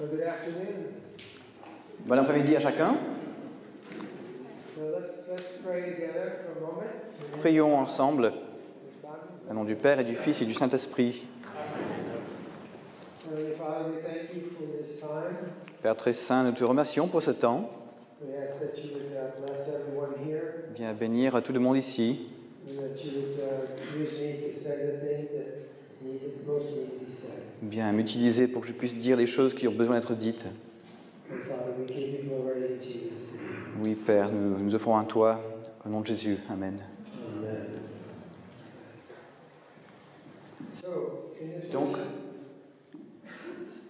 Good afternoon. Bon après-midi à chacun. So let's pray together for a moment. Prions ensemble The Son. au nom du Père et du Fils et du Saint-Esprit. Heavenly Father, we thank you for this time. Père très saint, nous te remercions pour ce temps. We ask that you would bless everyone here, Viens bénir tout le monde ici. and that you would use me to say the things that most need to be said. Viens m'utiliser pour que je puisse dire les choses qui ont besoin d'être dites. And Father, we give you glory in Jesus' name. Oui, Père, nous offrons à toi, au nom de Jésus. Amen. Amen. So, Donc,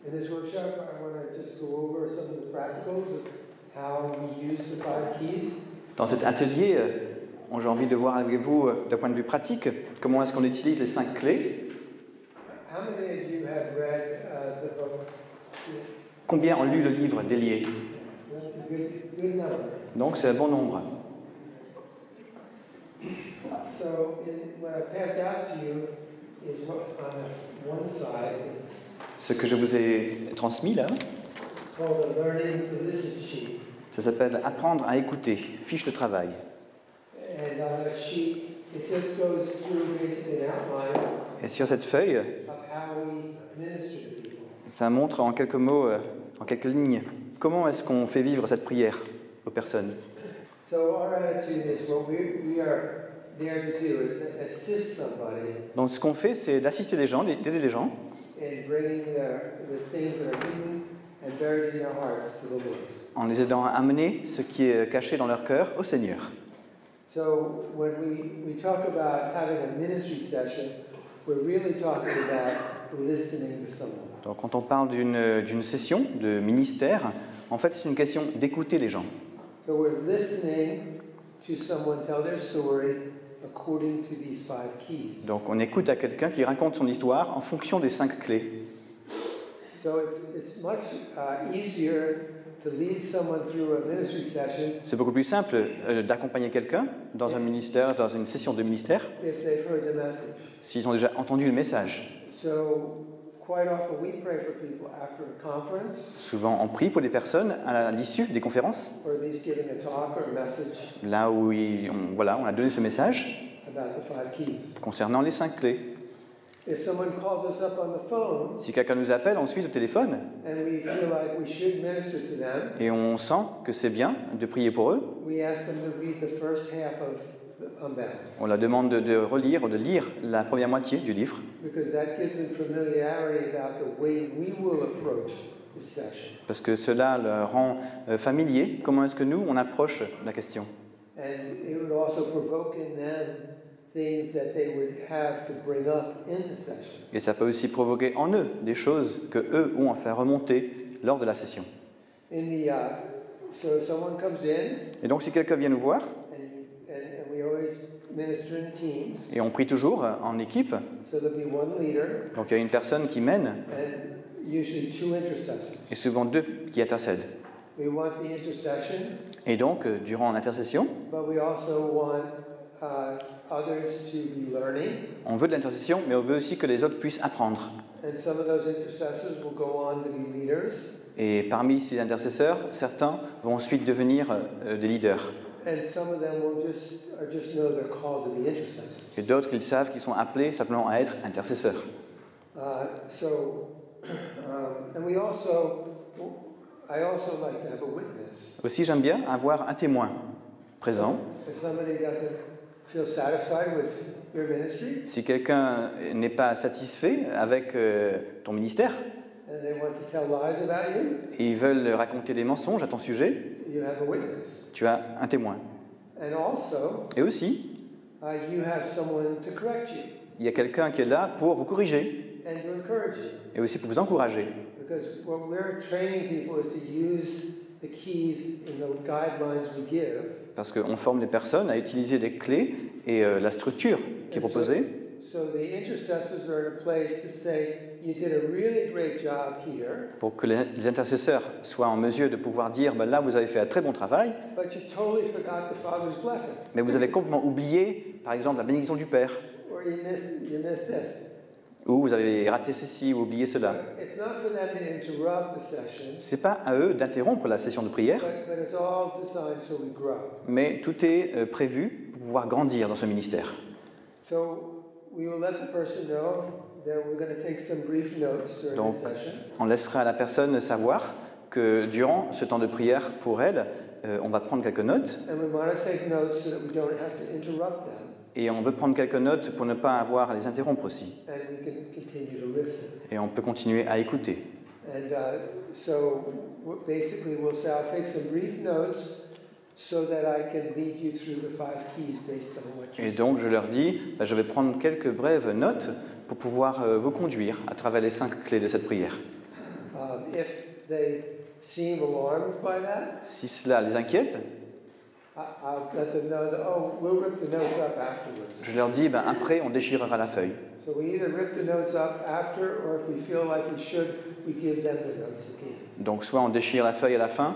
in this workshop, I want to just go over some of the practicals of how we use the 5 keys. dans cet atelier, j'ai envie de voir avec vous, d'un point de vue pratique, comment est-ce qu'on utilise les 5 clés. How many of you have read the book? Combien ont lu le livre délié? So that's a good number. Donc, c'est un bon nombre. So what I passed out to you is what on one side is Ce que je vous ai transmis là, called a learning to listen sheet. ça s'appelle « Apprendre à écouter », fiche de travail. And on that sheet, it just goes through basically an outline Et sur cette feuille, of how we minister to people. ça montre en quelques mots, en quelques lignes, comment est-ce qu'on fait vivre cette prière aux personnes. So our attitude is what we are there to do is to assist somebody Donc ce qu'on fait, c'est d'assister les gens, d'aider les gens, in bringing the things that are hidden and buried in their hearts to the Lord. en les aidant à amener ce qui est caché dans leur cœur au Seigneur. So when we talk about having a ministry session, we're really talking about listening to someone. Donc quand on parle d'une session de ministère, en fait c'est une question d'écouter les gens. So we're listening to someone tell their story according to these 5 keys. Donc on écoute à quelqu'un qui raconte son histoire en fonction des 5 clés. So it's much easier to lead someone through a ministry session C'est beaucoup plus simple d'accompagner quelqu'un dans un ministère, dans une session de ministère, if they've heard the message. s'ils ont déjà entendu le message. So quite often we pray for people after a conference, Souvent on prie pour des personnes à l'issue des conférences, or at least giving a talk or a message là où on a donné ce message about the 5 keys. concernant les 5 clés. If someone calls us up on the phone Si quelqu'un nous appelle ensuite au téléphone and we feel like we should minister to them, et on sent que c'est bien de prier pour eux, we ask them to read the first half of Unbound, on leur demande de relire ou de lire la première moitié du livre, because that gives them familiarity about the way we will approach this session. parce que cela leur rend familier comment est-ce que nous, on approche la question. And it would also provoke in them things that they would have to bring up in the session. Et ça peut aussi provoquer en eux des choses que eux ont à faire remonter lors de la session. So someone comes in, Et donc si quelqu'un vient nous voir, and we always minister in teams. et on prie toujours en équipe, So there'll be one leader donc il y a une personne qui mène and usually 2 intercessors. et souvent 2 qui intercèdent. We want the intercession, Et donc durant l'intercession, but we also want others to be learning. on veut de l'intercession, mais on veut aussi que les autres puissent apprendre. And some of those intercessors will go on to be leaders. Et parmi ces intercesseurs, certains vont ensuite devenir des leaders. And some of them will just know they're called to be intercessors. Et d'autres, ils savent qu'ils sont appelés simplement à être intercesseurs. And I also like to have a witness. Aussi, j'aime bien avoir un témoin présent. If somebody doesn't feel satisfied with your ministry, Si quelqu'un n'est pas satisfait avec ton ministère, and they want to tell lies about you, et ils veulent raconter des mensonges à ton sujet, you have a witness. tu as un témoin. And also, Et aussi, you have someone to correct you il y a quelqu'un qui est là pour vous corriger and to encourage you. et aussi pour vous encourager. Because what we're training people is to use the keys in the guidelines we give. Parce qu'on forme les personnes à utiliser les clés et la structure qui est proposée. So the intercessors are in a place to say, you did a really great job here, Pour que les intercesseurs soient en mesure de pouvoir dire ben là vous avez fait un très bon travail, but you totally forgot the Father's blessing. mais vous avez complètement oublié par exemple la bénédiction du Père, Or you missed this. ou vous avez raté ceci ou oublié cela. It's not for them to interrupt the session, C'est pas à eux d'interrompre la session de prière, but it's all designed so we grow. mais tout est prévu pour pouvoir grandir dans ce ministère. So we will let the person know that we're going to take some brief notes during Donc, the session. on laissera à la personne savoir que durant ce temps de prière pour elle, on va prendre quelques notes, And we want to take notes so that we don't have to interrupt them, et on veut prendre quelques notes pour ne pas avoir à les interrompre aussi. and we can continue to listen. Et on peut continuer à écouter. And basically we'll say, I'll take some brief notes so that I can lead you through the 5 keys based on what you Et say. donc je leur dis, je vais prendre quelques brèves notes pour pouvoir vous conduire à travers les 5 clés de cette prière. If they seem alarmed by that, Si cela les inquiète, I'll let them know that, we'll rip the notes up afterwards. je leur dis, après on déchirera la feuille. So we either rip the notes up after, or if we feel like we should, we give them the notes again. Donc soit on déchire la feuille à la fin,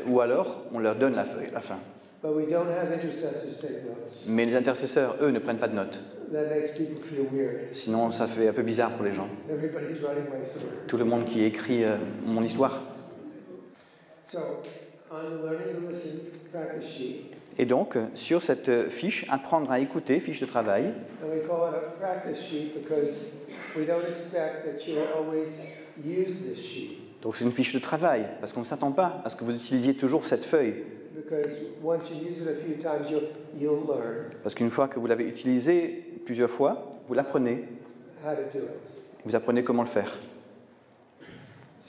ou alors on leur donne la feuille à la fin. But we don't have intercessors take notes. Mais les intercesseurs, eux, ne prennent pas de notes. That makes people feel weird. Sinon, ça fait un peu bizarre pour les gens. Everybody's writing my story. Tout le monde qui écrit mon histoire. So, on the learning to listen practice sheet, Et donc, sur cette fiche, apprendre à écouter, fiche de travail, and we call it a practice sheet because we don't expect that you will always use this sheet. donc c'est une fiche de travail, parce qu'on ne s'attend pas à ce que vous utilisiez toujours cette feuille. Because once you use it a few times, you'll learn Parce qu'une fois que vous l'avez utilisée plusieurs fois, vous l'apprenez, how to do it. vous apprenez comment le faire.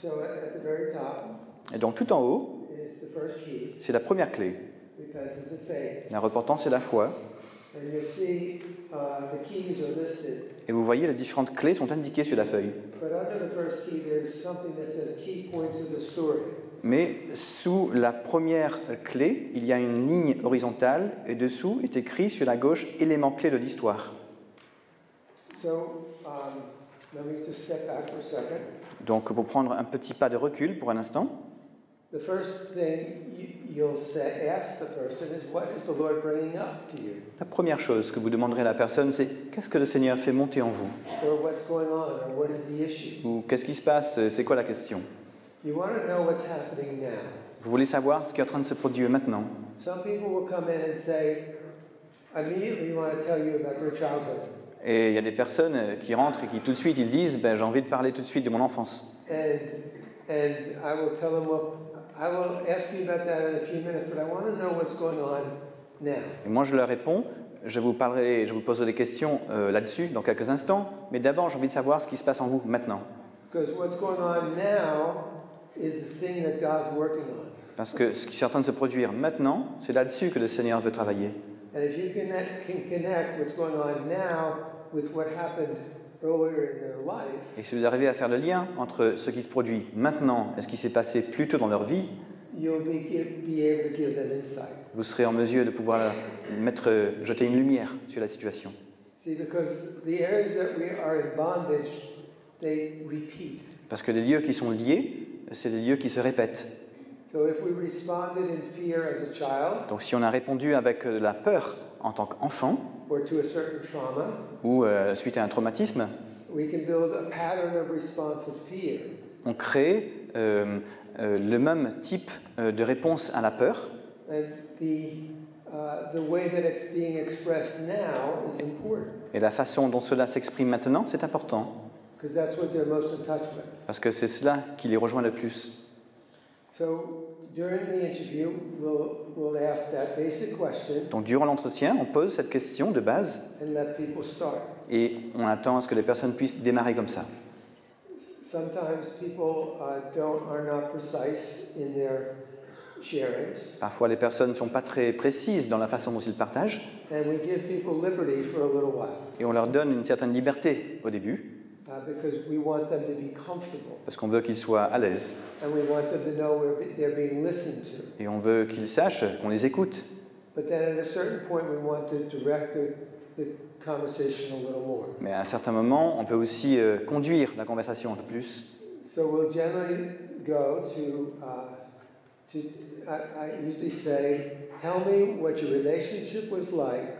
So at the very top Et donc tout en haut, is the first key, c'est la première clé. repentance of faith. La repentance, c'est la foi. And you'll see the keys are listed. Et vous voyez, les différentes clés sont indiquées sur la feuille. But under the first key, there's something that says key points of the story. Mais sous la première clé, il y a une ligne horizontale et dessous est écrit sur la gauche élément clé de l'histoire. So let me just step back for a second. Donc pour prendre un petit pas de recul pour un instant, The first thing you'll ask the person is, what is the Lord bringing up to you? la première chose que vous demanderez à la personne, c'est qu'est-ce que le Seigneur fait monter en vous? Or what's going on? Or what is the issue? Ou qu'est-ce qui se passe? C'est quoi la question? You want to know what's happening now. Vous voulez savoir ce qui est en train de se produire maintenant? Some people will come in and say, immediately want to tell you about their childhood. Et il y a des personnes qui rentrent et qui tout de suite ils disent j'ai envie de parler tout de suite de mon enfance. And I will tell them, well, I will ask you about that in a few minutes, but I want to know what's going on now. Et moi je leur réponds, je vous poserai des questions là-dessus dans quelques instants, mais d'abord j'ai envie de savoir ce qui se passe en vous maintenant. Because what's going on now is the thing that God's working on. Parce que ce qui est en train de se produire maintenant, c'est là-dessus que le Seigneur veut travailler. And if you can connect what's going on now with what happened earlier in their life, Et si vous arrivez à faire le lien entre ce qui se produit maintenant et ce qui s'est passé plus tôt dans leur vie, you'll be able to give them insight. vous serez en mesure de pouvoir jeter une lumière sur la situation. See, because the areas that we are in bondage, they repeat. Parce que les lieux qui sont liés, c'est des lieux qui se répètent. So if we responded in fear as a child, Donc si on a répondu avec de la peur en tant qu'enfant, or to a certain trauma, ou suite à un traumatisme, we can build a pattern of response of fear. on crée le même type de réponse à la peur. And the way that it's being expressed now is important, Et la façon dont cela s'exprime maintenant, c'est important. because that's what they're most in touch with. Parce que c'est cela qui les rejoint le plus. So during the interview, we'll ask that basic question Donc durant l'entretien, on pose cette question de base and let people start. et on attend à ce que les personnes puissent démarrer comme ça. Sometimes people are not precise in their sharings, Parfois, les personnes ne sont pas très précises dans la façon dont ils partagent and we give people liberty for a little while et on leur donne une certaine liberté au début because we want them to be comfortable, parce qu'on veut qu'ils soient à l'aise and we want them to know they're being listened to. et on veut qu'ils sachent qu'on les écoute. But then at a certain point, we want to direct the conversation a little more. Mais à un certain moment, on peut aussi conduire la conversation un peu plus. So we'll generally go to I usually say, tell me what your relationship was like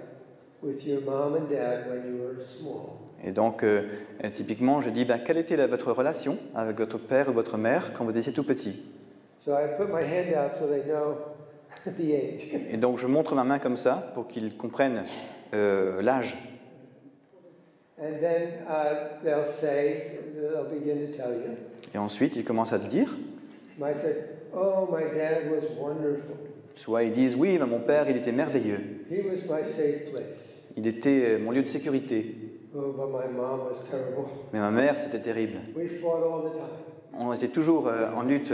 with your mom and dad when you were small. Et donc, typiquement, je dis, quelle était votre relation avec votre père ou votre mère quand vous étiez tout petit? So I put my hand out so they know the age. Et donc, je montre ma main comme ça pour qu'ils comprennent l'âge. And then they'll begin to tell you. Et ensuite, ils commencent à te dire, Might say, oh, my dad was wonderful. soit ils disent, oui, mon père, il était merveilleux. He was my safe place. Il était mon lieu de sécurité. Oh, but my mom was terrible. Mais ma mère, c'était terrible. We fought all the time. On était toujours en lutte.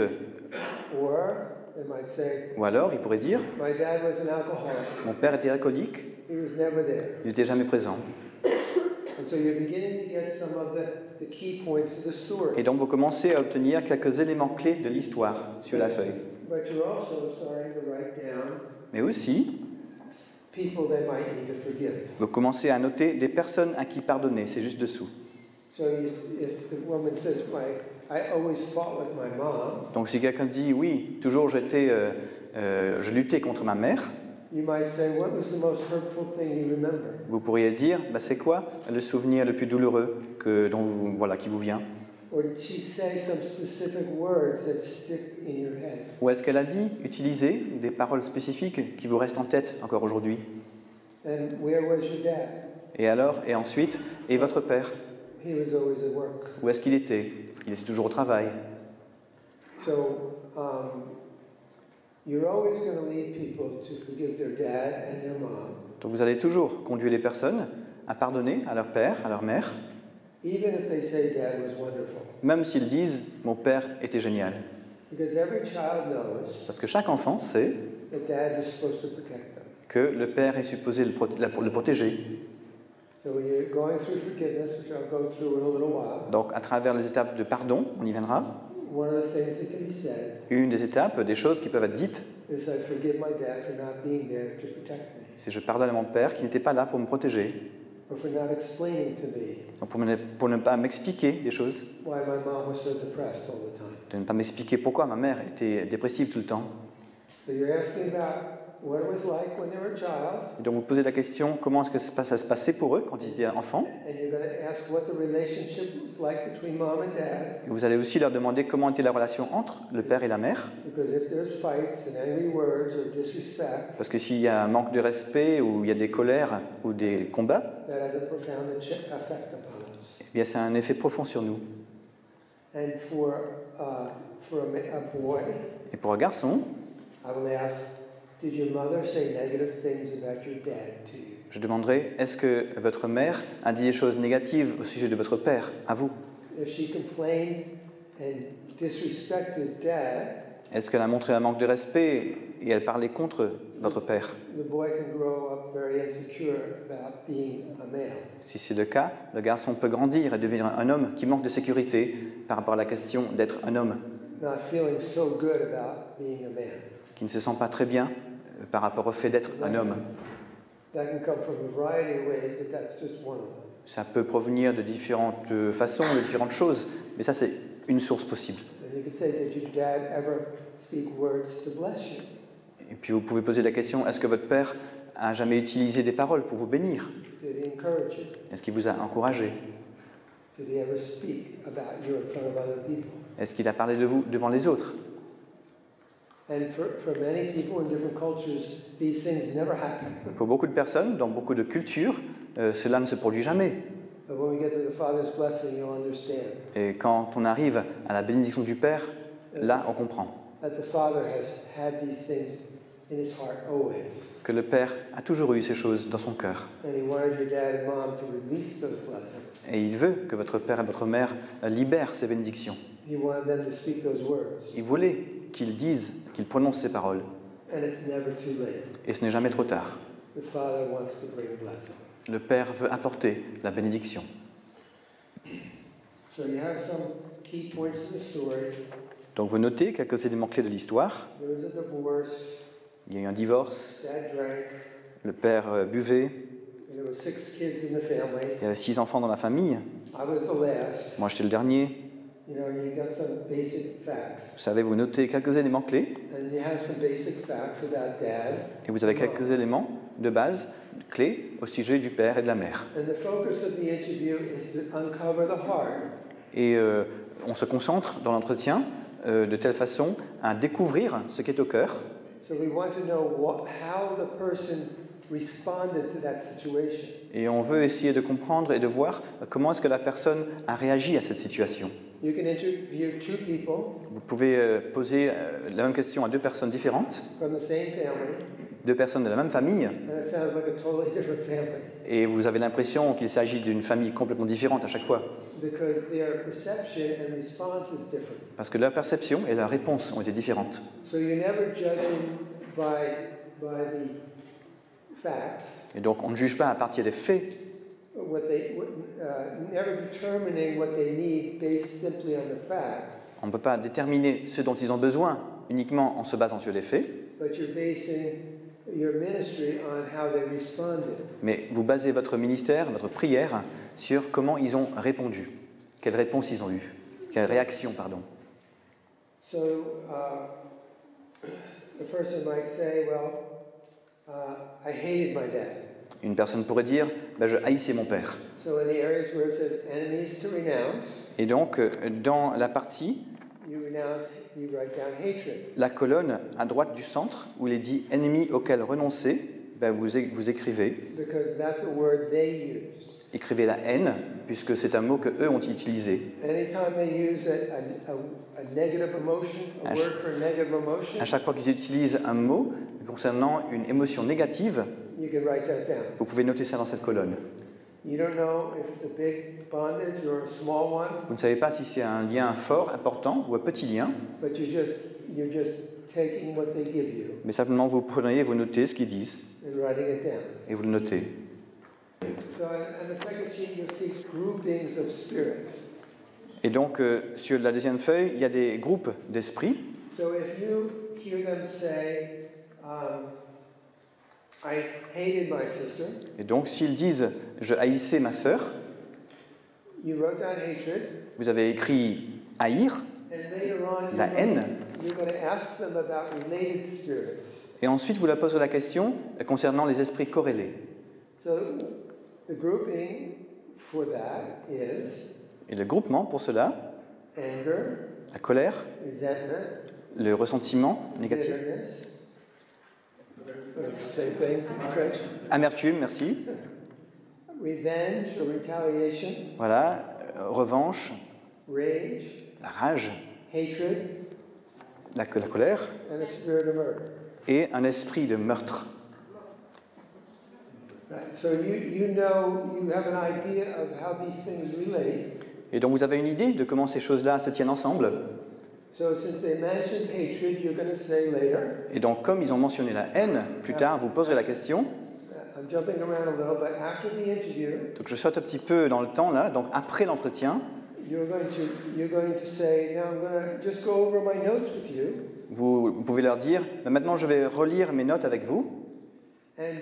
Or they might say, Ou alors, il pourrait dire, my dad was an alcoholic. mon père était alcoolique, He was never there. il n'était jamais présent. And so you're beginning to get some of the key points of the story. Et donc, vous commencez à obtenir quelques éléments clés de l'histoire sur la feuille. But you're also starting to write down Mais aussi, people they might need to forgive. vous commencez à noter des personnes à qui pardonner, c'est juste dessous. So if the woman says, I always fought with my mom, Donc si quelqu'un dit, oui, toujours je luttais contre ma mère, you might say, what was the most hurtful thing you remember? vous pourriez dire, c'est quoi le souvenir le plus douloureux qui vous vient? Or did she say some specific words that stick in your head? Ou est-ce qu'elle a dit, utiliser des paroles spécifiques qui vous restent en tête encore aujourd'hui? And where was your dad? Et alors, et ensuite, et votre père? He was always at work. Où est-ce qu'il était? Il était toujours au travail. So you're always going to lead people to forgive their dad and their mom. Donc vous allez toujours conduire les personnes à pardonner à leur père, à leur mère, Even if they say dad was wonderful. même s'ils disent « mon père était génial ». Because every child knows Parce que chaque enfant sait that dads are supposed to protect them. que le père est supposé le protéger. So when you're going through forgiveness, which I'll go through in a little while, Donc à travers les étapes de pardon, on y viendra, one of the things that can be said une des étapes, des choses qui peuvent être dites, is I forgive my dad for not being there to protect me, c'est « je pardonne à mon père qui n'était pas là pour me protéger, or for not explaining to me donc pour ne pas m'expliquer des choses, why my mom was so depressed all the time. de ne pas m'expliquer pourquoi ma mère était dépressive tout le temps. » So you're asking about what it was like when they were a child, Et donc vous posez la question, comment est-ce que ça se passait pour eux quand ils étaient enfants? and you're going to ask what the relationship was like between mom and dad, Et vous allez aussi leur demander comment était la relation entre le père et la mère, because if there's fights and angry words or disrespect, parce que s'il y a un manque de respect ou il y a des colères ou des combats, that has a profound effect upon us. eh bien c'est un effet profond sur nous. And for a boy, Et pour un garçon, I will ask, did your mother say negative things about your dad to you? je demanderai, est-ce que votre mère a dit des choses négatives au sujet de votre père, à vous? If she complained and disrespected dad, Est-ce qu'elle a montré un manque de respect et elle parlait contre votre père? the boy can grow up very insecure about being a male. Si c'est le cas, le garçon peut grandir et devenir un homme qui manque de sécurité par rapport à la question d'être un homme, Not feeling so good about being a man. qui ne se sent pas très bien par rapport au fait d'être un homme. That can come from a variety of ways, but that's just one of them. Ça peut provenir de différentes façons, de différentes choses, mais ça c'est une source possible. And you could say, did your dad ever speak words to bless you? Et puis vous pouvez poser la question, est-ce que votre père a jamais utilisé des paroles pour vous bénir? Did he encourage you? Est-ce qu'il vous a encouragé? Did he ever speak about you in front of other people? Est-ce qu'il a parlé de vous devant les autres? And for many people in different cultures, these things never happen. Pour beaucoup de personnes, dans beaucoup de cultures, cela ne se produit jamais. But when we get to the Father's blessing, you'll understand Et quand on arrive à la bénédiction du Père, là on comprend that the Father has had these things in his heart always. que le Père a toujours eu ces choses dans son cœur. And he wanted your dad and mom to release those blessings. Et il veut que votre Père et votre Mère libèrent ces bénédictions. He wanted them to speak those words. Il voulait qu'ils disent, qu'ils prononcent ces paroles. And it's never too late. Et ce n'est jamais trop tard. The Father wants to bring blessing. Le Père veut apporter la bénédiction. So you have some key points in the story. Donc vous notez quelques éléments clés de l'histoire. There was a divorce. Il y a eu un divorce, Dad drank. le père buvait, And there were 6 kids in the family. il y avait 6 enfants dans la famille. I was the last. Moi j'étais le dernier. You know, you got some basic facts. Vous savez, vous notez quelques éléments clés And you have some basic facts about dad. et vous avez quelques éléments de base clés au sujet du père et de la mère. And the focus of the interview is to uncover the heart. Et on se concentre dans l'entretien de telle façon à découvrir ce qui est au cœur. So we want to know how the person responded to that situation. Et on veut essayer de comprendre et de voir comment est-ce que la personne a réagi à cette situation. You can interview two people Vous pouvez poser la même question à deux personnes différentes, from the same family, deux personnes de la même famille, and it sounds like a totally different family et vous avez l'impression qu'il s'agit d'une famille complètement différente à chaque fois. because their perception and response is different. Parce que leur perception et leur réponse ont été différentes. So you're never judging by the facts, Et donc on ne juge pas à partir des faits, never determining what they need based simply on the facts, on ne peut pas déterminer ce dont ils ont besoin uniquement en se basant sur les faits, but you're basing your ministry on how they responded. mais vous basez votre ministère, votre prière, sur comment ils ont répondu, quelle réponse ils ont eue, quelle réaction, pardon. So the person might say, well, I hated my dad. Une personne pourrait dire ben, « je haïssais mon père ». So in the areas where it says enemies to renounce, Et donc, dans la partie, you write down hatred. la colonne à droite du centre, où il est dit « ennemi auquel renoncer ben, », vous écrivez. Because that's a word they used. Écrivez la haine, puisque c'est un mot que eux ont utilisé. Anytime they use a negative emotion, a word for a negative emotion, À chaque fois qu'ils utilisent un mot concernant une émotion négative, you can write that down. vous pouvez noter ça dans cette colonne. You don't know if it's a big bondage or a small one, Vous ne savez pas si c'est un lien fort, important ou un petit lien, but you're just taking what they give you mais simplement vous prenez et vous notez ce qu'ils disent and writing it down. et vous le notez. So on the second sheet, you'll see groupings of spirits. Et donc, sur la deuxième feuille, il y a des groupes d'esprits. So if you hear them say, I hated my sister, Et donc, s'ils disent « je haïssais ma sœur you wrote down hatred, », vous avez écrit « haïr and later on la haine, you're going to ask them about related spirits. et ensuite vous leur poserez la question concernant les esprits corrélés. So the grouping for that is Et le groupement pour cela, anger, la colère, resentment, le ressentiment négatif, bitterness, same thing in French, amertume, merci, revenge or retaliation, voilà, revanche, rage, la rage, hatred, la colère, and a spirit of murder. et un esprit de meurtre. Right. So you know, you have an idea of how these things relate. Et donc vous avez une idée de comment ces choses-là se tiennent ensemble. So since they mentioned hatred, you're going to say later. Et donc comme ils ont mentionné la haine, plus tard vous poserez la question. I'm jumping around a little, but after the interview, Donc je saute un petit peu dans le temps là, donc après l'entretien, you're going to say, now I'm going to just go over my notes with you, vous pouvez leur dire, ben maintenant je vais relire mes notes avec vous, and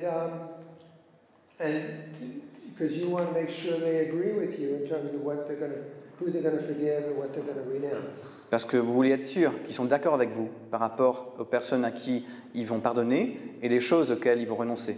because you want to make sure they agree with you in terms of who they're going to forgive and what they're going to renounce. parce que vous voulez être sûr qu'ils sont d'accord avec vous par rapport aux personnes à qui ils vont pardonner et les choses auxquelles ils vont renoncer.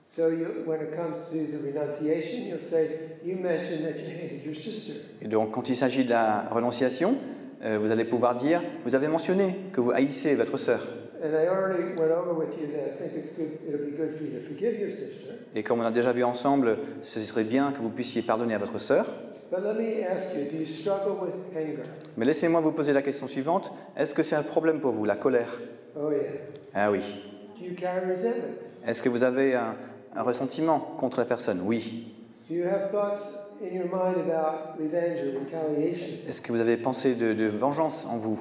So when it comes to the renunciation, you'll say, you mentioned that you hated your sister. Et donc quand il s'agit de la renonciation, vous allez pouvoir dire, vous avez mentionné que vous haïssez votre sœur. And I already went over with you that I think it'll be good for you to forgive your sister. Et comme on a déjà vu ensemble, ce serait bien que vous puissiez pardonner à votre sœur. But let me ask you, do you struggle with anger? Mais laissez-moi vous poser la question suivante. Est-ce que c'est un problème pour vous, la colère? Oh yeah. Ah oui. Do you carry resentments? Est-ce que vous avez un ressentiment contre la personne? Oui. Do you have thoughts in your mind about revenge or retaliation? Est-ce que vous avez pensé de vengeance en vous?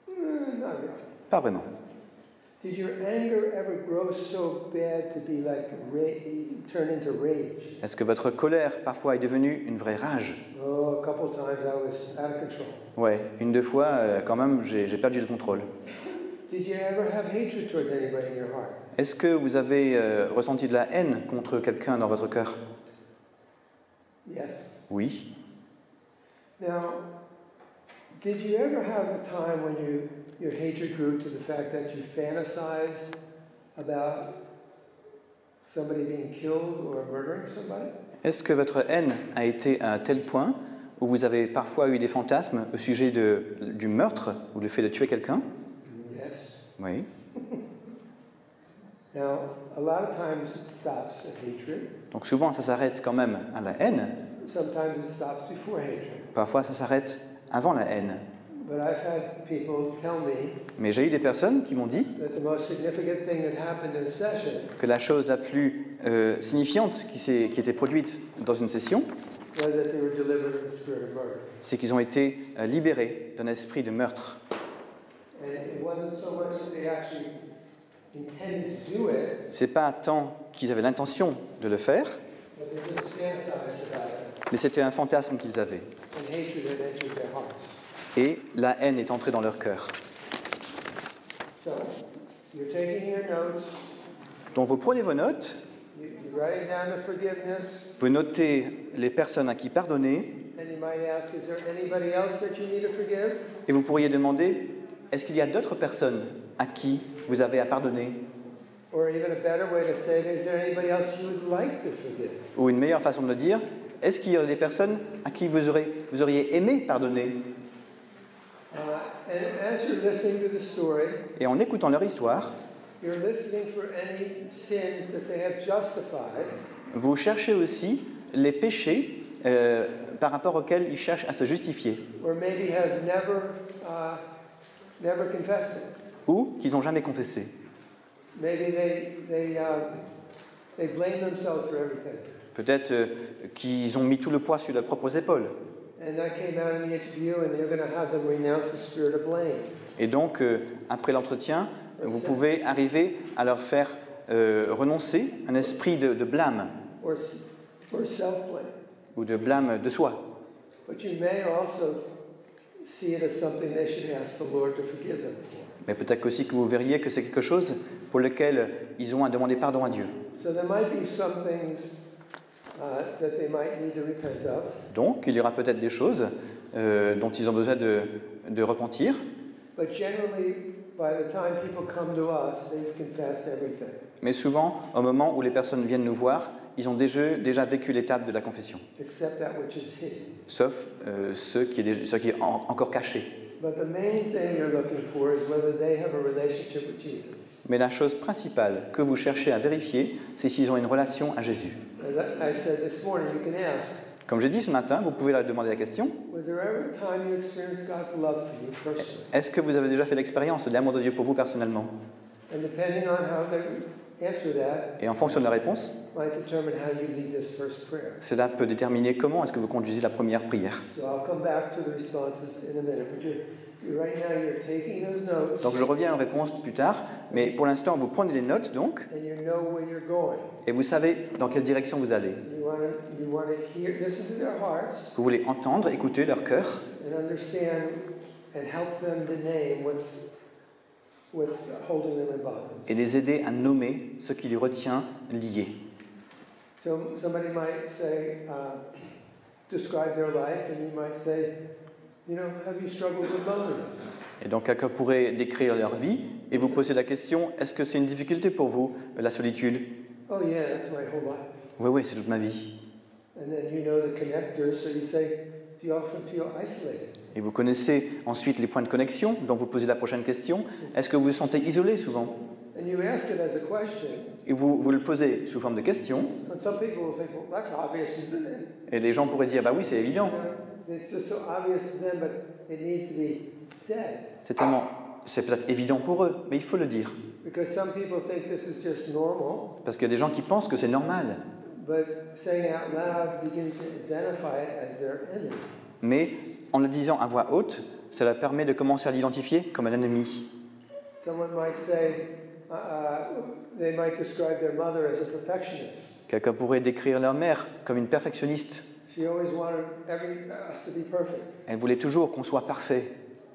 Not really. Pas vraiment. Did your anger ever grow so bad to be like turn into rage? Est-ce que votre colère parfois est devenue une vraie rage? Oh, a couple times I was out of control. Ouais, une, deux fois, quand même, j'ai perdu le contrôle. Did you ever have hatred towards anybody in your heart? Est-ce que vous avez ressenti de la haine contre quelqu'un dans votre cœur? Yes. Oui. Now, did you ever have a time when your hatred grew to the fact that you fantasized about somebody being killed or murdering somebody? Est-ce que votre haine a été à un tel point où vous avez parfois eu des fantasmes au sujet du meurtre ou du fait de tuer quelqu'un? Yes. Oui. Now, a lot of times it stops at hatred. Donc souvent, ça s'arrête quand même à la haine. Sometimes it stops before hatred. Parfois, ça s'arrête avant la haine. But I've had people tell me Mais j'ai eu des personnes qui m'ont dit that the most significant thing that happened in a session que la chose la plus signifiante qui était produite dans une session, was that they were delivered of the spirit of murder. c'est qu'ils ont été libérés d'un esprit de meurtre. And it wasn't so much that they actually intended to do it, C'est pas tant qu'ils avaient l'intention de le faire, but they just fantasized about it, mais c'était un fantasme qu'ils avaient. and hatred had entered their hearts. Et la haine est entrée dans leur cœur. So, you're taking your notes, Donc vous prenez vos notes, you're writing down the forgiveness, vous notez les personnes à qui pardonner, and you might ask, is there anybody else that you need to forgive? et vous pourriez demander, est-ce qu'il y a d'autres personnes à qui vous avez à pardonner? Or even a better way to say it, is there anybody else you would like to forgive? Ou une meilleure façon de le dire, est-ce qu'il y a des personnes à qui vous auriez aimé pardonner? And as you're listening to the story, Et en écoutant leur histoire, you're listening for any sins that they have justified, vous cherchez aussi les péchés par rapport auxquels ils cherchent à se justifier, or maybe have never confessed it. ou qu'ils n'ont jamais confessé. Maybe they blame themselves for everything. Peut-être qu'ils ont mis tout le poids sur leurs propres épaules. And that came out in the interview, and you're going to have them renounce the spirit of blame. Et donc, après l'entretien, vous pouvez arriver à leur faire renoncer un esprit de blâme, Or self-blame. ou de blâme de soi. But you may also see it as something they should ask the Lord to forgive them for. Mais peut-être aussi que vous verriez que c'est quelque chose pour lequel ils ont à demander pardon à Dieu. So there might be some things that they might need to repent of. Donc, il y aura peut-être des choses dont ils ont besoin de repentir. But generally, by the time people come to us, they've confessed everything. Mais souvent, au moment où les personnes viennent nous voir, ils ont déjà vécu l'étape de la confession, Except that which is hidden. sauf ce qui est encore caché. But the main thing you're looking for is whether they have a relationship with Jesus. Mais la chose principale que vous cherchez à vérifier, c'est s'ils ont une relation à Jésus. As I said this morning, you can ask, Comme j'ai dit ce matin, vous pouvez leur demander la question, was there ever a time you experienced God's love for you personally? est-ce que vous avez déjà fait l'expérience de l'amour de Dieu pour vous personnellement? And depending on how they answer that, Et en fonction de la réponse, might determine how you lead this first prayer. cela peut déterminer comment est-ce que vous conduisez la première prière. So I'll come back to the responses in a minute, but right now you're taking those notes, Donc je reviens aux réponses plus tard, mais pour l'instant vous prenez des notes donc, and you know where you're going. et vous savez dans quelle direction vous allez. You want to listen to their hearts Vous voulez entendre, écouter leur cœur, and understand and help them to name what's holding them in bondage. et les aider à nommer ce qui les retient liés. So somebody might say, describe their life, and you might say, have you struggled with loneliness? Et donc quelqu'un pourrait décrire leur vie et vous poser la question, est-ce que c'est une difficulté pour vous, la solitude? Oh yeah, that's my whole life. Oui, oui, c'est toute ma vie. And then you know the connectors, so you say, do you often feel isolated? Et vous connaissez ensuite les points de connexion, donc vous posez la prochaine question, est-ce que vous vous sentez isolé souvent? And you ask it as a question. Et vous le posez sous forme de question, And some people will think, well, that's obvious, isn't it? et les gens pourraient dire, bah oui, c'est évident. It's just so obvious to them, but it needs to be said. C'est peut-être évident pour eux, mais il faut le dire. Because some people think this is just normal, Parce qu'il y a des gens qui pensent que c'est normal. but saying out loud begins to identify it as their enemy. Mais en le disant à voix haute, cela permet de commencer à l'identifier comme un ennemi. Someone might say, they might describe their mother as a perfectionist. Quelqu'un pourrait décrire leur mère comme une perfectionniste. She always wanted us to be perfect. Elle voulait toujours qu'on soit parfait.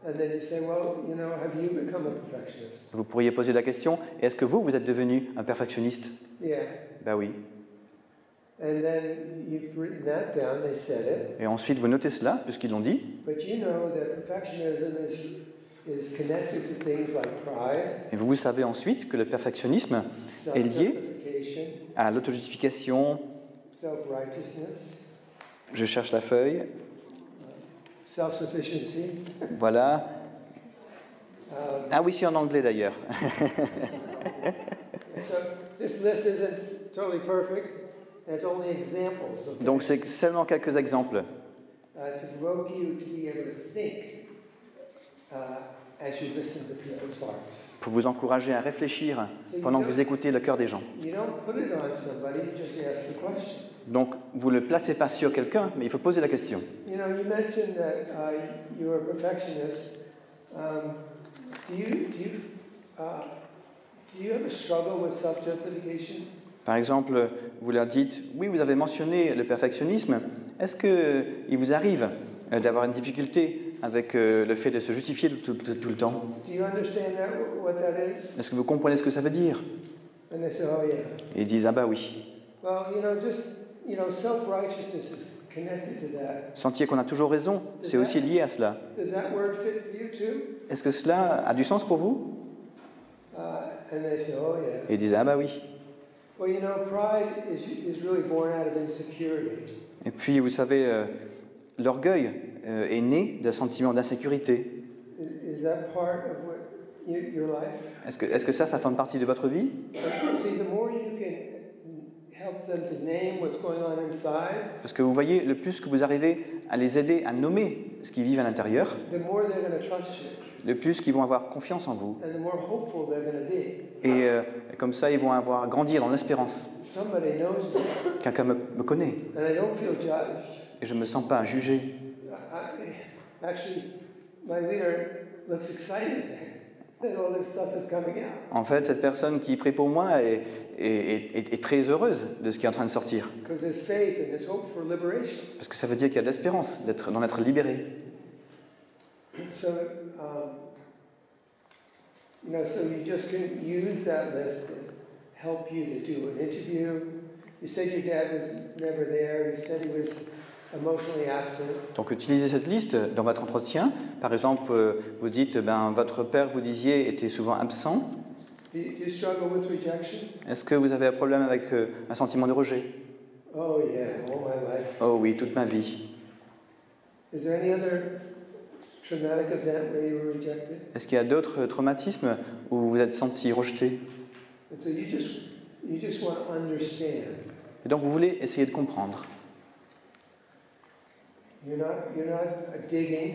And then you say, well, have you become a perfectionist? Vous pourriez poser la question, est-ce que vous êtes devenu un perfectionniste? Yeah. Ben oui. And then you've written that down, they said it. Et ensuite, vous notez cela, puisqu'ils l'ont dit. But you know that perfectionism is connected to things like pride, Et vous savez ensuite que le perfectionnisme est lié self-justification, à l'autojustification. self-righteousness, Je cherche la feuille. self-sufficiency. Voilà. Ah oui, c'est en anglais d'ailleurs. So this list isn't totally perfect, and it's only examples. Okay? Donc c'est seulement quelques exemples To provoke you to be able to think as you listen to people's hearts. pour vous encourager à réfléchir pendant que vous écoutez le cœur des gens. You don't put it on somebody, you just ask the question. Donc vous ne le placez pas sur quelqu'un, mais il faut poser la question. You know, you mentioned that you're a perfectionist. Do you ever struggle with self-justification? Par exemple, vous leur dites, oui, vous avez mentionné le perfectionnisme. Est-ce qu'il vous arrive d'avoir une difficulté avec le fait de se justifier tout le temps? Do you understand what that is? Est-ce que vous comprenez ce que ça veut dire? And they say, oh yeah. Et ils disent, ah bah oui. Well, self-righteousness is connected to that. Sentir qu'on a toujours raison, c'est aussi lié à cela. Does that word fit you too? Est-ce que cela a du sens pour vous? And they say, oh yeah. Et ils disent, ah bah oui. Well, pride is really born out of insecurity. Et puis, vous savez, l'orgueil est né d'un sentiment d'insécurité. Is that part of your life? Est-ce que ça forme partie de votre vie? See, the more you can help them to name what's going on inside, Parce que vous voyez, le plus que vous arrivez à les aider à nommer ce qu'ils vivent à l'intérieur, the more they're going to trust you, le plus qu'ils vont avoir confiance en vous. and the more hopeful they're going to be. Et comme ça, ils vont grandir dans l'espérance. Somebody knows me, Quelqu'un me connaît and I don't feel judged. et je ne me sens pas jugé. Actually, my leader looks excited that all this stuff is coming out. En fait, cette personne qui prie pour moi est très heureuse de ce qui est en train de sortir. Because there's faith and there's hope for liberation. Parce que ça veut dire qu'il y a de l'espérance d'en être libéré. So, so you just can use that list to help you to do an interview. You said your dad was never there. You said he was emotionally absent. Donc utilisez cette liste dans votre entretien. Par exemple, vous dites, votre père, vous disiez, était souvent absent. Do you struggle with rejection? Est-ce que vous avez un problème avec un sentiment de rejet? Oh yeah, all my life. Oh oui, toute ma vie. Is there any other traumatic event where you were rejected? Est-ce qu'il y a d'autres traumatismes où vous vous êtes senti rejeté? And so you just want to understand. Et donc vous voulez essayer de comprendre. You're not digging.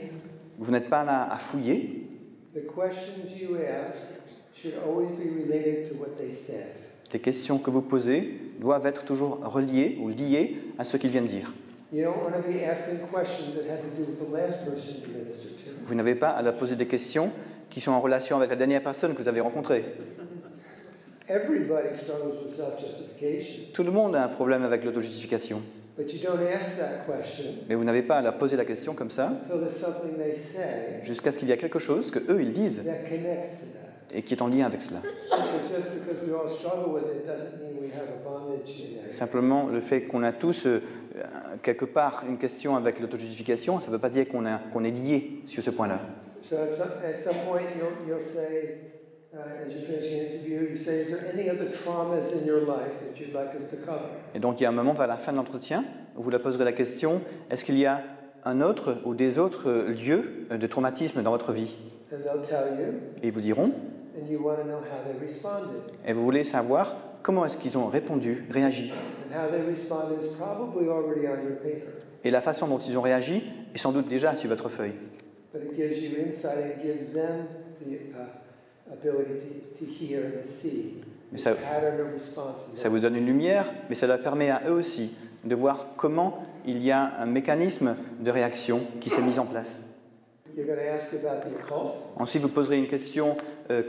Vous n'êtes pas là à fouiller. The questions you ask should always be related to what they said. Les questions que vous posez doivent être toujours reliées ou liées à ce qu'ils viennent dire. You don't want to be asking questions that have to do with the last person you ministered to. Vous n'avez pas à leur poser des questions qui sont en relation avec la dernière personne que vous avez rencontrée. Everybody struggles with self-justification, Tout le monde a un problème avec l'autojustification. but you don't ask that question Mais vous n'avez pas à leur poser la question comme ça until there's something they say jusqu'à ce qu'il y ait quelque chose que eux ils disent that connects to that. et qui est en lien avec cela. It's just because we all struggle with it doesn't mean we have a bondage in that. Simplement, le fait qu'on a tous quelque part une question avec l'autojustification, ça ne veut pas dire qu'on est lié sur ce point-là. So at some point you'll say, as you finish the interview, you say, is there any other traumas in your life that you'd like us to cover? Et donc, il y a un moment vers la fin de l'entretien où vous leur poserez la question, est-ce qu'il y a un autre ou des autres lieux de traumatisme dans votre vie? And they'll tell you, Et ils vous diront, and you want to know how they responded. et vous voulez savoir comment est-ce qu'ils ont répondu, réagi. And how they responded is probably already on your paper. Et la façon dont ils ont réagi est sans doute déjà sur votre feuille. But it gives you insight, it gives them the ability to hear and to see Mais the ça, pattern of response. ça vous donne une lumière, mais ça leur permet à eux aussi de voir comment il y a un mécanisme de réaction qui s'est mis en place. You're going to ask about the occult, Ensuite, vous poserez une question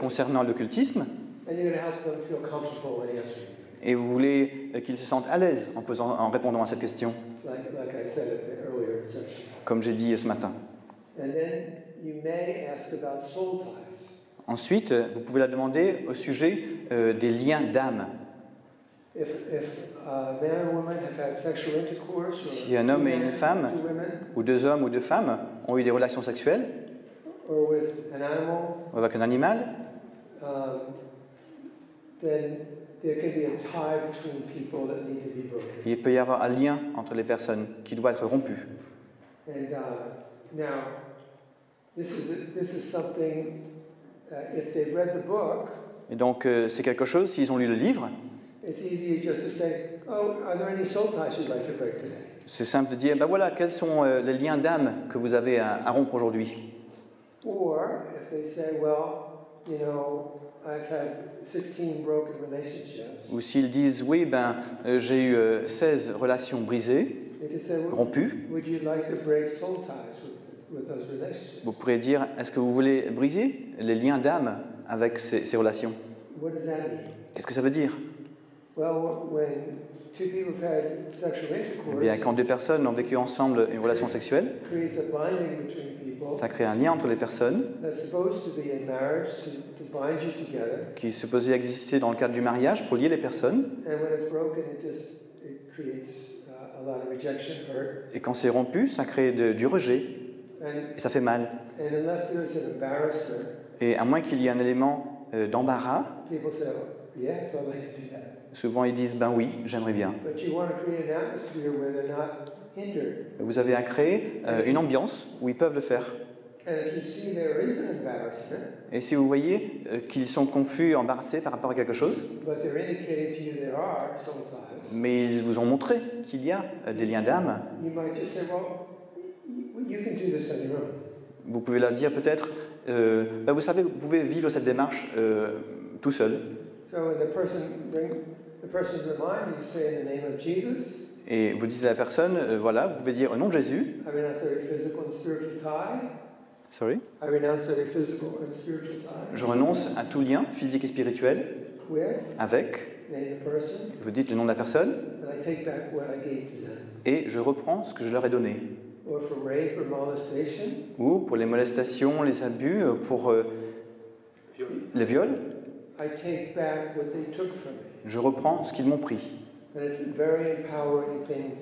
concernant l'occultisme, and you're going to help them feel comfortable in answering. et vous voulez qu'ils se sentent à l'aise en répondant à cette question, Like I said at the earlier section. comme j'ai dit ce matin. And then you may ask about soul ties. Ensuite, vous pouvez la demander au sujet des liens d'âme. If a man or woman have had sexual intercourse, or Si un homme et une femme, two women, ou deux hommes ou deux femmes, ont eu des relations sexuelles or with an animal, avec un animal, then there can be a tie between people that need to be broken. Et il peut y avoir un lien entre les personnes qui doit être rompu. And now, this is something. If they've read the book, Et donc, c'est quelque chose, s'ils ont lu le livre, it's easy just to say, "Oh, are there any soul ties you'd like to break today?" c'est simple de dire, ben voilà, quels sont les liens d'âme que vous avez à rompre aujourd'hui. Or if they say, "Well, you know, I've had 16 broken relationships," Ou s'ils disent, oui, ben, j'ai eu 16 relations brisées, you can say, rompues, "Would you like to break soul ties with those relationships?" vous pourrez dire, est-ce que vous voulez briser les liens d'âme avec ces relations? What does that mean? Qu'est-ce que ça veut dire? Well, when two people have had sexual Eh bien, intercourse, quand deux personnes ont vécu ensemble une relation sexuelle, it creates a binding between people ça crée un lien entre les personnes that's supposed to be in marriage to bind you together. qui est supposé exister dans le cadre du mariage pour lier les personnes. And when it's broken, it creates a lot of rejection, hurt, Et quand c'est rompu, ça crée du rejet and et ça fait mal. unless there's an embarrassment, Et à moins qu'il y ait un élément d'embarras, people say, "Oh, yes, I'd like to do that." souvent ils disent, ben oui, j'aimerais bien. But you want to create an atmosphere where they're not hindered. Vous avez à créer une ambiance où ils peuvent le faire. And if you see there is an embarrassment, Et si vous voyez qu'ils sont confus, embarrassés par rapport à quelque chose, but they're indicating to you there are soul ties, mais ils vous ont montré qu'il y a des liens d'âme, you might just say, "Well, you can do this on your own." vous pouvez leur dire peut-être, ben vous savez, vous pouvez vivre cette démarche tout seul. So when the person's in the mind, you say in the name of Jesus, Et vous dites à la personne, voilà, vous pouvez dire au nom de Jésus, I renounce every physical and spiritual tie. sorry, I renounce every physical and spiritual tie je renonce à tout lien physique et spirituel with, avec, name the person, vous dites le nom de la personne, and I take back what I gave to them. et je reprends ce que je leur ai donné. Or for rape or molestation, Ou pour les molestations, les abus, pour les viols, I take back what they took from me. je reprends ce qu'ils m'ont pris. And it's a very empowering thing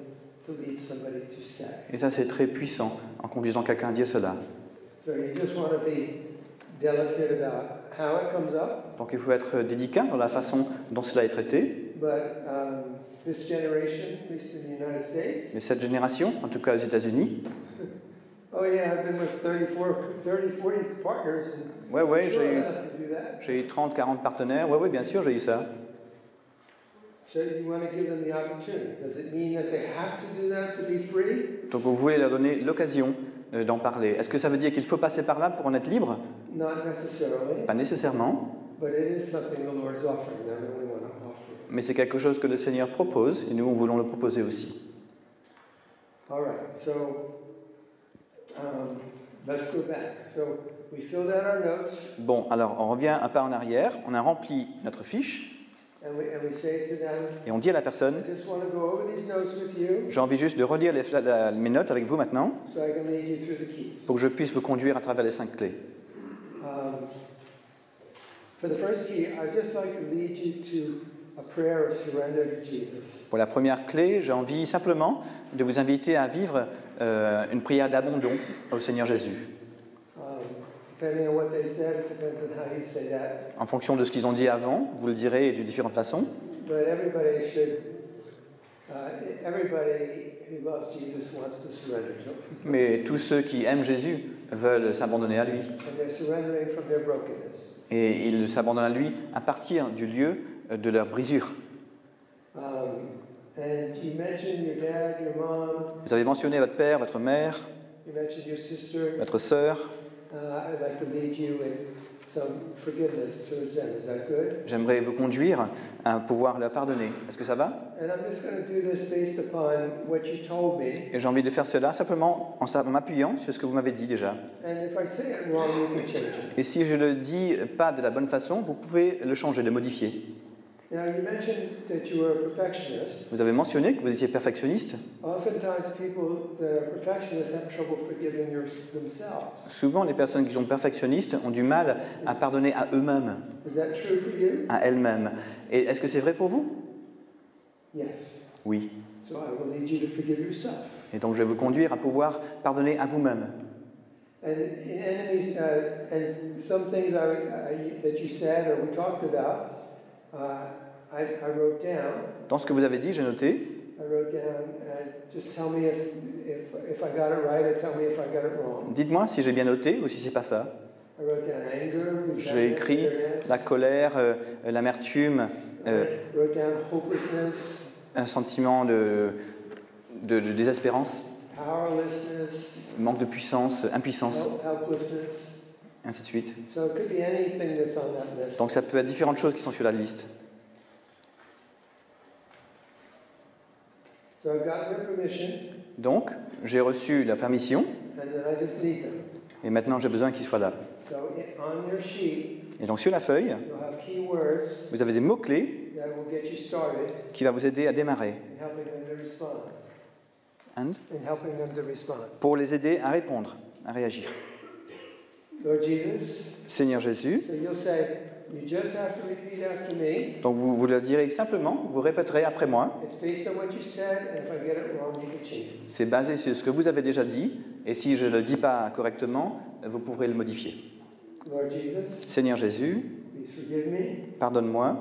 to lead somebody to say. Et ça, c'est très puissant en conduisant quelqu'un à dire cela. So you just want to be delicate about how it comes up, Donc il faut être délicat dans la façon dont cela est traité. but this generation, at least in the United States, Mais cette génération, en tout cas aux États-Unis, oh yeah, I've been with 40 partners, and ouais, sure, I'd have to do that. j'ai eu 30, 40 partenaires. Ouais, bien sûr, j'ai eu ça. So you want to give them the opportunity. Does it mean that they have to do that to be free? Donc vous voulez leur donner l'occasion d'en parler. Est-ce que ça veut dire qu'il faut passer par là pour en être libre? Not necessarily, Pas nécessairement, but it is something the Lord's offering them, and we want to offer it. mais c'est quelque chose que le Seigneur propose et nous, nous voulons le proposer aussi. All right, so let's go back. So we filled out our notes, Bon, alors on revient un pas en arrière, on a rempli notre fiche and we say to them, et on dit à la personne, I just want to go over these notes with you j'ai envie juste de relire mes notes avec vous maintenant so I can lead you through the keys. pour que je puisse vous conduire à travers les 5 clés. For the first key, I'd just like to lead you to a prayer of surrender to Jesus. Pour la première clé, j'ai envie simplement de vous inviter à vivre une prière d'abandon au Seigneur Jésus. Depending on what they said, it depends on how you say that. En fonction de ce qu'ils ont dit avant, vous le direz de différentes façons, But everybody who loves Jesus wants to surrender to him. mais tous ceux qui aiment Jésus veulent s'abandonner à lui. And they're surrendering from their brokenness. Et ils s'abandonnent à lui à partir du lieu de leur brisure. And you mentioned your dad, your mom, Vous avez mentionné votre père, votre mère, you mentioned your sister. votre sœur. I'd like to lead you in some forgiveness towards them. Is that good? J'aimerais vous conduire à pouvoir leur pardonner. Est-ce que ça va? And I'm just going to do this based upon what you told me. Et j'ai envie de faire cela simplement en m'appuyant sur ce que vous m'avez dit déjà. And if I say it wrong, you can change it. Et si je le dis pas de la bonne façon, vous pouvez le changer, le modifier. Now, you mentioned that you were a perfectionist. Vous avez mentionné que vous étiez perfectionniste. Oftentimes, people that are perfectionists have trouble forgiving themselves. Souvent, les personnes qui sont perfectionnistes ont du mal à pardonner à eux-mêmes, Is that true for you? à elles-mêmes. Et est-ce que c'est vrai pour vous? Yes. Oui. So I will lead you to forgive yourself. Et donc, je vais vous conduire à pouvoir pardonner à vous-même. And in enemies, and some things that you said or we talked about, I wrote down, Dans ce que vous avez dit, j'ai noté. Just tell me if I got it right or tell me if I got it wrong. Dites-moi si j'ai bien noté ou si c'est pas ça. I wrote down anger, J'ai écrit bitterness. la colère, l'amertume, I wrote down hopelessness, un sentiment de désespérance, powerlessness, manque de puissance, impuissance, helplessness. ainsi de suite. So it could be anything that's on that list. Donc ça peut être différentes choses qui sont sur la liste. So I've got their permission, Donc, j'ai reçu la permission and then I just need them. et maintenant j'ai besoin qu'ils soient là. So on your sheet, Et donc sur la feuille, you'll have keywords vous avez des mots-clés that will get you started qui vont vous aider à démarrer in helping them to respond. hein, In helping them to respond. pour les aider à répondre, à réagir. Lord Jesus, Seigneur Jésus, so you'll say, you just have to repeat after me. donc vous le direz simplement, vous répéterez après moi. It's based on what you said, and if I get it wrong, you can change it. C'est basé sur ce que vous avez déjà dit, et si je ne le dis pas correctement, vous pourrez le modifier. Lord Jesus, Seigneur Jésus, please forgive me pardonne-moi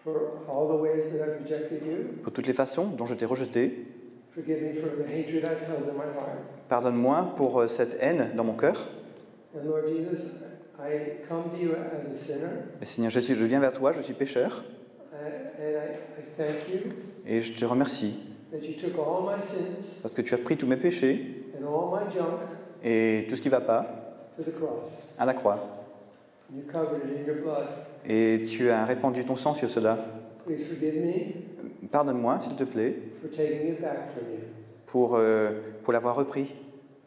for all the ways that I've rejected you. pour toutes les façons dont je t'ai rejeté. Forgive me for the hatred I've held in my heart. Pardonne-moi pour cette haine dans mon cœur. And Lord Jesus, I come to you as a sinner, Et Seigneur Jésus, je viens vers toi, je suis pécheur, and I thank you et je te remercie that you took all my sins parce que tu as pris tous mes péchés and all my junk et tout ce qui ne va pas to the cross. à la croix. And you covered it in your blood. Et tu as répandu ton sang sur cela. Please forgive me Pardonne-moi, s'il te plaît, for taking it back from you. pour l'avoir repris.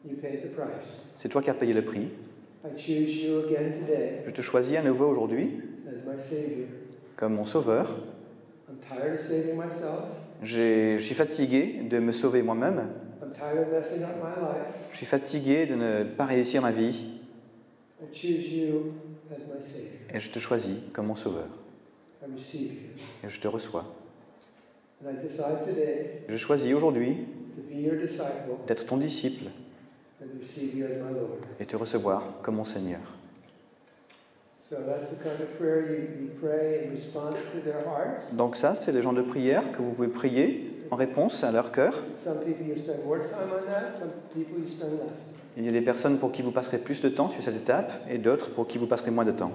You paid the price. C'est toi qui as payé le prix. I choose you again today Je te choisis à nouveau aujourd'hui as my Savior. comme mon sauveur. I'm tired of saving myself. Je suis fatigué de me sauver moi-même. I'm tired of messing up my life. Je suis fatigué de ne pas réussir ma vie. I choose you as my Savior. Et je te choisis comme mon sauveur. I receive you. Et je te reçois. And I decide today Je choisis aujourd'hui to be your disciple d'être ton disciple and to receive you as my Lord. et te recevoir comme mon Seigneur. So that's the kind of prayer you pray in response to their hearts. Donc ça, c'est le genre de prière que vous pouvez prier en réponse à leur cœur. Some people you spend more time on that, some people you spend less. Il y a des personnes pour qui vous passerez plus de temps sur cette étape et d'autres pour qui vous passerez moins de temps.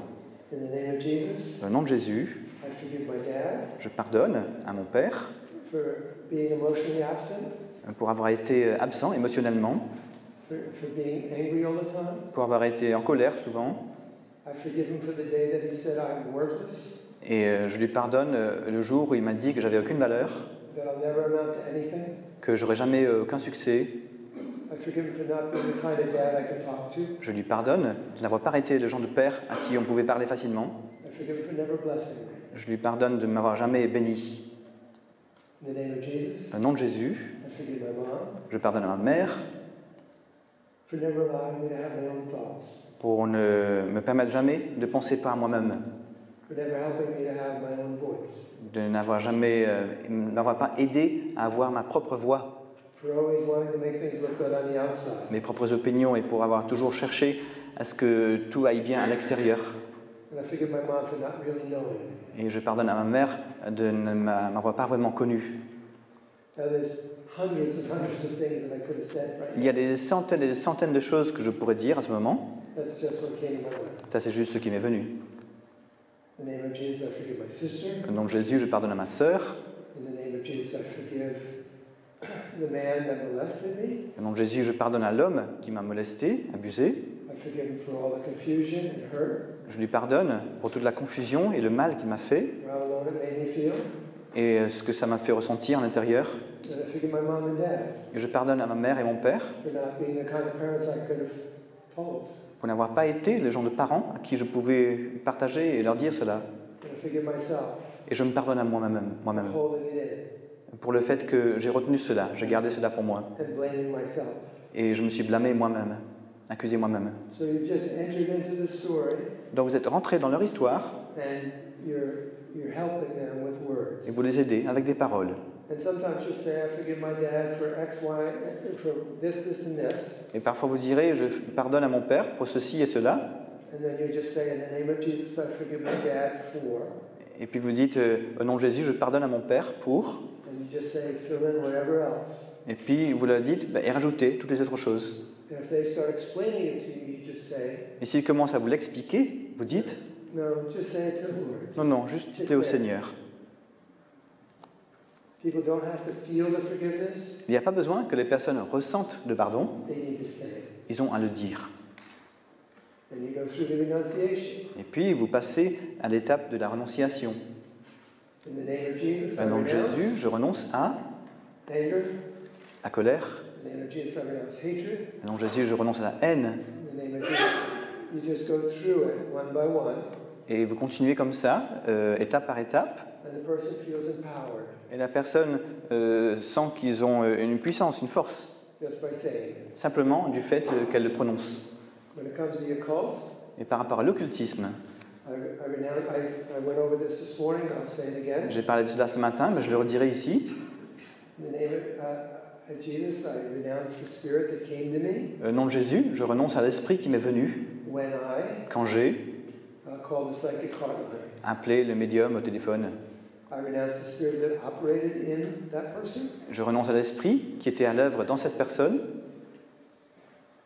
In the name of Jesus, Au nom de Jésus, I forgive my dad je pardonne à mon père for being emotionally absent, pour avoir été absent émotionnellement, for being angry all the time. pour avoir été en colère souvent. I forgive him for the day that he said I'm worthless, Et je lui pardonne le jour où il m'a dit que j'avais aucune valeur, that I'll never amount to anything. que j'aurais jamais aucun succès. I forgive him for not being the kind of dad I can talk to. Je lui pardonne de n'avoir pas été le genre de père à qui on pouvait parler facilement. I forgive him for never blessing me. Je lui pardonne de ne m'avoir jamais béni. In the name of Jesus, Au nom de Jésus, I forgive my mom je pardonne à ma mère for never allowing me to have my own thoughts, pour ne me permettre jamais de penser par moi-même, for never helping me to have my own voice, de n'avoir jamais, m'avoir pas aidé à avoir ma propre voix, for always wanting to make things look good on the outside. mes propres opinions et pour avoir toujours cherché à ce que tout aille bien à l'extérieur. And I forgive my mom for not really knowing me. Et je pardonne à ma mère de ne m'avoir pas vraiment connu. Now there's hundreds and hundreds of things that I could have said right Il y a des centaines et des centaines de choses que je pourrais dire à ce moment. now. That's just what came to my mind. Ça, c'est juste ce qui m'est venu. In the name of Jesus, I forgive my sister. Au nom de Jésus, je pardonne à ma sœur. In the name of Jesus, I forgive the man that molested me. Au nom de Jésus, je pardonne à l'homme qui m'a molesté, abusé. I forgive him for all the confusion and hurt, Je lui pardonne pour toute la confusion et le mal qu'il m'a fait how alone it made me feel. et ce que ça m'a fait ressentir à l'intérieur. And I forgive my mom and dad Et je pardonne à ma mère et mon père for not being the kind of parents I could have told. pour n'avoir pas été le genre de parents à qui je pouvais partager et leur dire cela. And I forgive myself Et je me pardonne à moi-même for holding it in pour le fait que j'ai retenu cela, j'ai gardé cela pour moi. and blaming myself. Et je me suis blâmé moi-même, accusé moi-même. So you've just entered into the story Donc vous êtes rentrés dans leur histoire and you're helping them with words. et vous les aidez avec des paroles. And sometimes you'll say, I forgive my dad for X, Y, for this, and this. Et parfois vous direz, je pardonne à mon père pour ceci et cela. And then you just say, in the name of Jesus, I forgive my dad for. Et puis vous dites, au nom de Jésus, je pardonne à mon Père pour... And you just say, fill in whatever else. Et puis vous leur dites, et rajoutez toutes les autres choses. And if they start explaining it to you, you just say, Et s'ils commencent à vous l'expliquer, vous dites, no, just say it to the Lord. non, non, juste dites-le au Seigneur. People don't have to feel the forgiveness. Il n'y a pas besoin que les personnes ressentent le pardon, They need to say it. ils ont à le dire. Then you go through the renunciation. Et puis vous passez à l'étape de la renonciation. In the name of Jesus, Au I nom de renounce Jésus, je renonce à anger. la colère. In the name of Jesus, I renounce hatred. Au nom de Jésus, je renonce à la haine. In the name of Jesus, you just go through it one by one, Et vous continuez comme ça, étape par étape. and the person feels empowered Et la personne sent qu'ils ont une puissance, une force, just by saying it. simplement du fait qu'elle le prononce. When it comes to the occult, Et par rapport à l'occultisme, I went over this morning. I'll say it again. j'ai parlé de cela ce matin, mais je le redirai ici. In the name of Jesus, I renounce the spirit that came to me Au nom de Jésus, je renonce à l'esprit qui m'est venu when I quand j'ai called the psychic hotline. appelé le médium au téléphone. I renounce the spirit that operated in that person, Je renonce à l'esprit qui était à l'œuvre dans cette personne.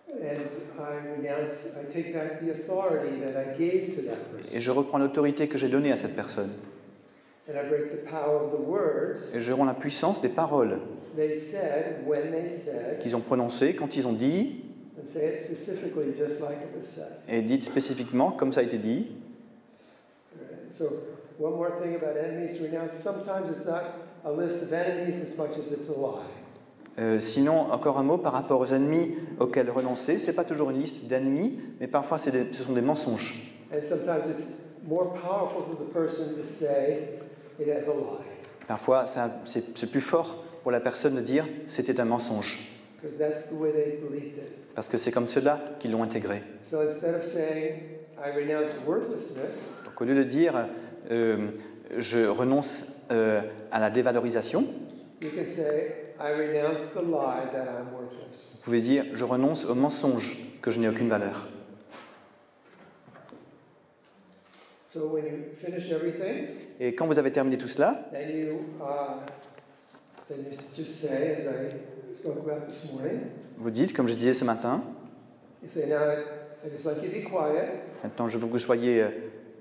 and I take back the authority that I gave to that Et person, je reprends l'autorité que j'ai donnée à cette personne. and I break the power of the words Et je rends la puissance des paroles they said when they said, qu'ils ont prononcées quand ils ont dit, and say it specifically just like it was said. et dites spécifiquement comme ça a été dit. So, one more thing about enemies to renounce. Sometimes it's not a list of enemies as much as it's a lie. Sinon, encore un mot par rapport aux ennemis auxquels renoncer. Ce n'est pas toujours une liste d'ennemis, mais parfois ce sont des mensonges. And sometimes it's more powerful for the person to say it as a lie, Parfois, c'est plus fort pour la personne de dire c'était un mensonge, because that's the way they believed it. parce que c'est comme cela qu'ils l'ont intégré. So instead of saying, I renounce worthlessness, Donc au lieu de dire je renonce à la dévalorisation, you can say, I renounce the lie that I'm worthless. vous pouvez dire je renonce au mensonge que je n'ai aucune valeur. So when you finish everything, Et quand vous avez terminé tout cela, then you just say, as I spoke about this morning, vous dites, comme je disais ce matin, you say, now I just like you to be quiet. maintenant je veux que vous soyez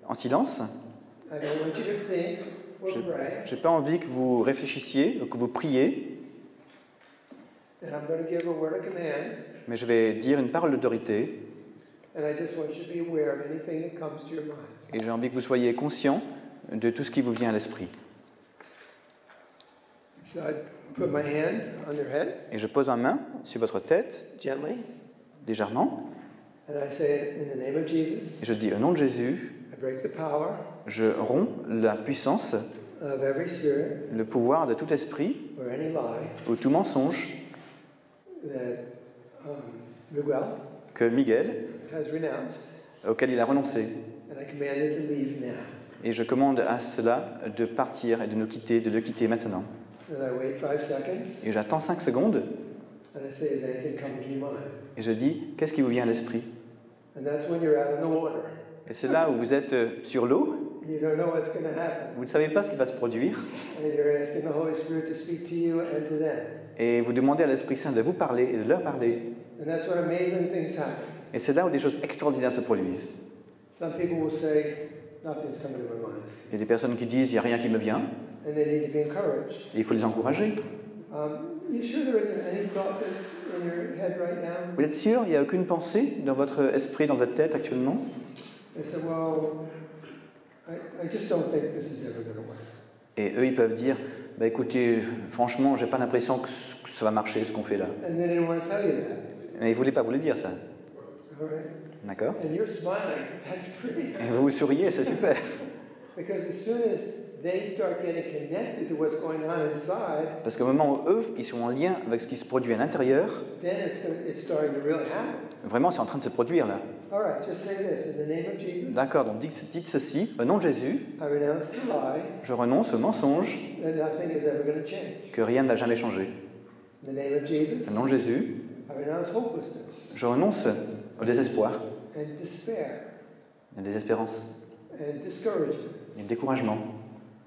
en silence. I don't want you to think or pray. Je n'ai pas envie que vous réfléchissiez ou que vous priez, And I'm going to give a word of command. mais je vais dire une parole d'autorité And I just want you to be aware of anything that comes to your mind. et j'ai envie que vous soyez conscient de tout ce qui vous vient à l'esprit. So I put my hand on your head, Et je pose ma main sur votre tête, gently, légèrement, and I say, in the name of Jesus, et je dis au nom de Jésus, I break the power je romps la puissance, of every spirit le pouvoir de tout esprit or any lie ou tout mensonge that Miguel que Miguel, has renounced, auquel il a renoncé. and I command it to leave now. Et je commande à cela de partir et de nous quitter, de le quitter maintenant. And I wait 5 seconds, Et j'attends 5 secondes and I say, is anything coming to your mind? et je dis, qu'est-ce qui vous vient à l'esprit? And that's when you're out in the water. Et c'est là où vous êtes sur l'eau, You don't know what's going to happen. vous ne savez pas ce qui va se produire, And you're asking the Holy Spirit to speak to you and to them. et vous demandez à l'Esprit Saint de vous parler et de leur parler. And that's when amazing things happen. Et c'est là où des choses extraordinaires se produisent. Some people will say, nothing's coming to my mind. Il y a des personnes qui disent, il n'y a rien qui me vient, And they need to be encouraged. et il faut les encourager. You sure there isn't any thought that's in your head right now? Vous êtes sûr, il n'y a aucune pensée dans votre esprit, dans votre tête actuellement? They say, well, I just don't think this is ever going to work. Et eux, ils peuvent dire, bah écoutez, franchement, j'ai pas l'impression que ça va marcher ce qu'on fait là. And they didn't want to tell you that. Mais ils ne voulaient pas vous le dire ça. All right? D'accord? And you're smiling. That's great. Et vous souriez, c'est super. Because as soon as they start getting connected to what's going on inside, Parce qu'au moment où eux, ils sont en lien avec ce qui se produit à l'intérieur, then it's starting to really happen. vraiment, c'est en train de se produire là. All right, just say this. In the name of Jesus, D'accord, donc dites ceci, au nom de Jésus, I renounce the lie je renonce au mensonge that nothing is ever going to change. que rien ne va jamais changer. In the name of Jesus, Au nom de Jésus, I renounce hopelessness je renonce au désespoir, and despair à la désespérance, and discouragement et au découragement.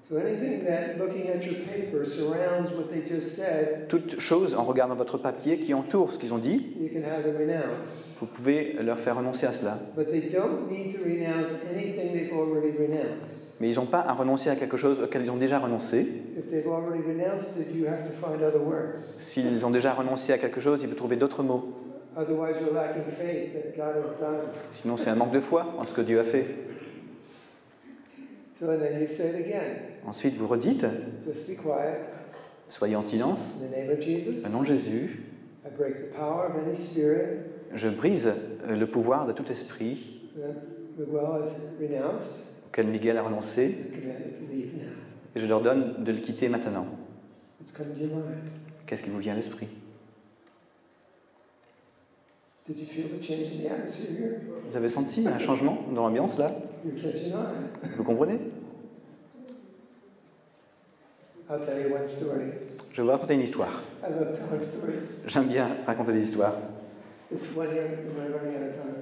So anything that looking at your paper surrounds what they just said, Toute chose, en regardant votre papier, qui entoure ce qu'ils ont dit, you can have them renounce. vous pouvez leur faire renoncer à cela. But they don't need to renounce anything they've already renounced. Mais ils n'ont pas à renoncer à quelque chose auquel ils ont déjà renoncé. If they've already renounced it, you have to find other words. S'ils ont déjà renoncé à quelque chose, il faut trouver d'autres mots. Otherwise, you're lacking faith that God has done. Sinon, c'est un manque de foi en ce que Dieu a fait. So then you say it again. Ensuite, vous redites, Just be quiet. soyez en silence. In the name of Jesus, Au nom de Jésus, I break the power of any spirit je brise le pouvoir de tout esprit that Miguel has renounced auquel Miguel a renoncé and commanded to leave now. et je leur donne de le quitter maintenant. It's come to your mind. Qu'est-ce qui vous vient à l'esprit? Did you feel the change in the atmosphere here? Vous avez senti un changement dans l'ambiance là? You're catching on. Vous comprenez? I'll tell you one story. Je vais vous raconter une histoire. I love telling stories. J'aime bien raconter des histoires. This one young, am I running out of time?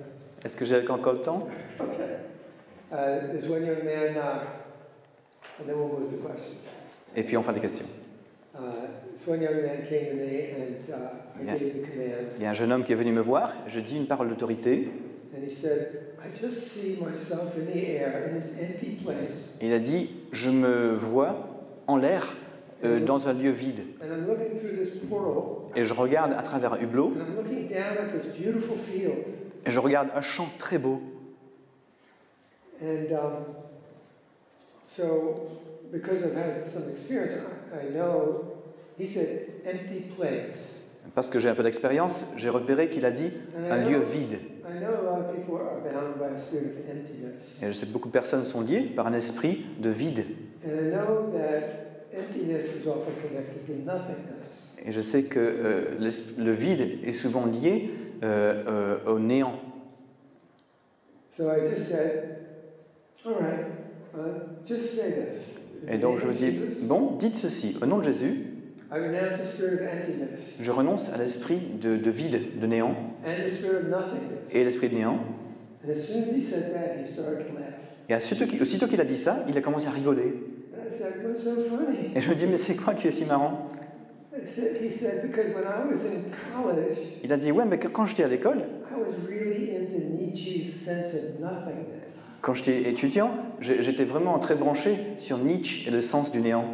Est-ce que j'ai encore le temps? Okay. This one young man, and then we'll move to questions. Et puis on fera des questions. This one young man came to me and I Yeah. gave the command. Il y a un jeune homme qui est venu me voir, je dis une parole d'autorité, And he said, I just see myself in the air in this empty place. et il a dit, je me vois en l'air, dans un lieu vide. And I'm looking through this portal. Et je regarde à travers un hublot, And I'm looking down at this beautiful field. et je regarde un champ très beau. And so, because I've had some experience, I know, he said, empty place. Parce que j'ai un peu d'expérience, j'ai repéré qu'il a dit un lieu vide. I know a lot of people are bound by a spirit of emptiness. Et je sais que beaucoup de personnes sont liées par un esprit de vide. And I know that emptiness is often connected to nothingness. Et je sais que le vide est souvent lié au néant. So I just said, all right, just say this. Et donc je me dis, bon, dites ceci, au nom de Jésus, I renounce the spirit of emptiness je renonce à l'esprit de vide, de néant, and the spirit of nothingness. et l'esprit de néant. And as soon as he said that, he started to laugh. Et aussitôt qu'il a dit ça, il a commencé à rigoler. And I said, what's so funny? Et je me dis, mais c'est quoi qui est si marrant? He said, because when I was in college, Il a dit, ouais, mais quand j'étais à l'école, I was really into Nietzsche's sense of nothingness. quand j'étais étudiant, j'étais vraiment très branché sur Nietzsche et le sens du néant.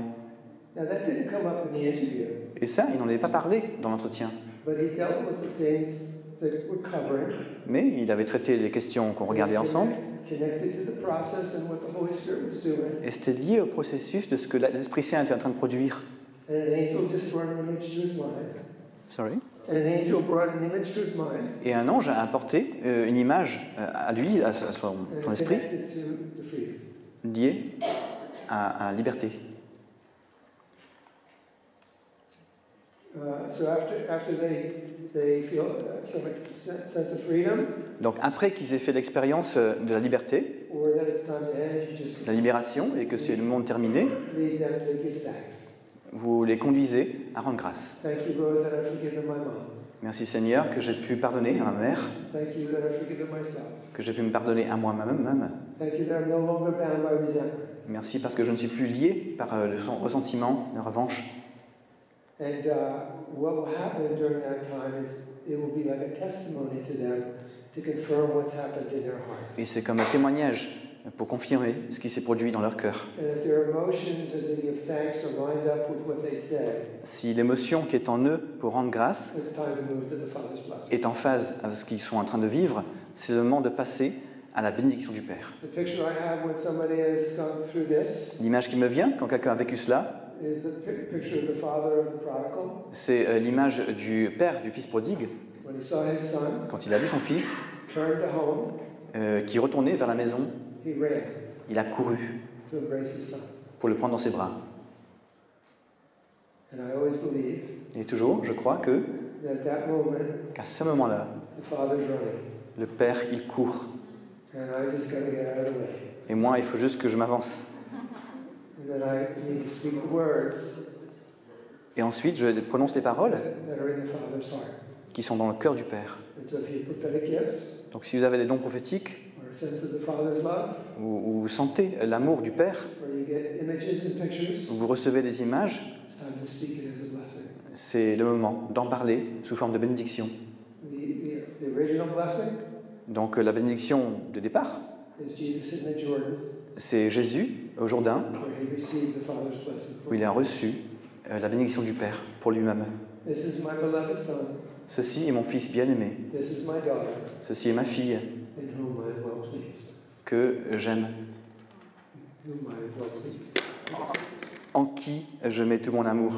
Now that didn't come up in the interview, Et ça, il n'en avait pas parlé dans l'entretien. but he dealt with the things that we're covering. Mais il avait traité les questions qu'on regardait ensemble, Connected to the process and what the Holy Spirit was doing. et c'était lié au processus de ce que l'Esprit Saint était en train de produire. And an angel just brought an image to his mind. Sorry. And an angel brought an image to his mind. Et un ange a apporté une image à lui, à son And esprit, connected to the freedom. liée à la liberté. So after they feel some sense of freedom, Donc après qu'ils aient fait l'expérience de la liberté, or that it's time to end, you just de la libération, et que c'est le monde terminé, lead them to give thanks. vous les conduisez à rendre grâce. Thank you, Lord, that I've forgiven my mom. Merci Seigneur que j'ai pu pardonner à ma mère, Thank you that I've forgiven myself. que j'ai pu me pardonner à moi-même. Thank you that I'm no longer bound by resentment. Merci parce que je ne suis plus lié par le ressentiment, la revanche. And what will happen during that time is it will be like a testimony to them to confirm what's happened in their hearts. Et c'est comme un témoignage pour confirmer ce qui s'est produit dans leur cœur. And if their emotions as they give thanks are lined up with what they said, Si l'émotion qui est en eux pour rendre grâce it's time to move to the Father's blessing. est en phase avec ce qu'ils sont en train de vivre, c'est le moment de passer à la bénédiction du Père. The picture I have when somebody has gone through this L'image qui me vient quand quelqu'un a vécu cela, is the picture of the father of the prodigal. c'est l'image du père du fils prodigue, When he saw his son quand il a vu son fils turn to home, qui retournait vers la maison, he ran il a couru to embrace his son. pour le prendre dans ses bras. And I always believe Et toujours, je crois que that at that moment, qu'à ce moment-là, the father's running. le père, il court. And I just got to get out of the way. Et moi, il faut juste que je m'avance. And then I need to speak the words Et ensuite, je prononce les paroles that are in the Father's heart. qui sont dans le cœur du Père. And so if you have prophetic gifts Donc si vous avez des dons prophétiques, or or a sense of the Father's love, où vous sentez l'amour du Père, or you get images and pictures, où vous recevez des images, it's time to speak it as a blessing. c'est le moment d'en parler sous forme de bénédiction. The original blessing Donc la bénédiction de départ, is Jesus in the Jordan, c'est Jésus au Jourdain, where he received the Father's blessing. où il a reçu la bénédiction du Père pour lui-même. This is my beloved Son. Ceci est mon fils bien-aimé, This is my daughter, ceci est ma fille in whom I am well pleased. que j'aime, Whom I am well pleased. en qui je mets tout mon amour.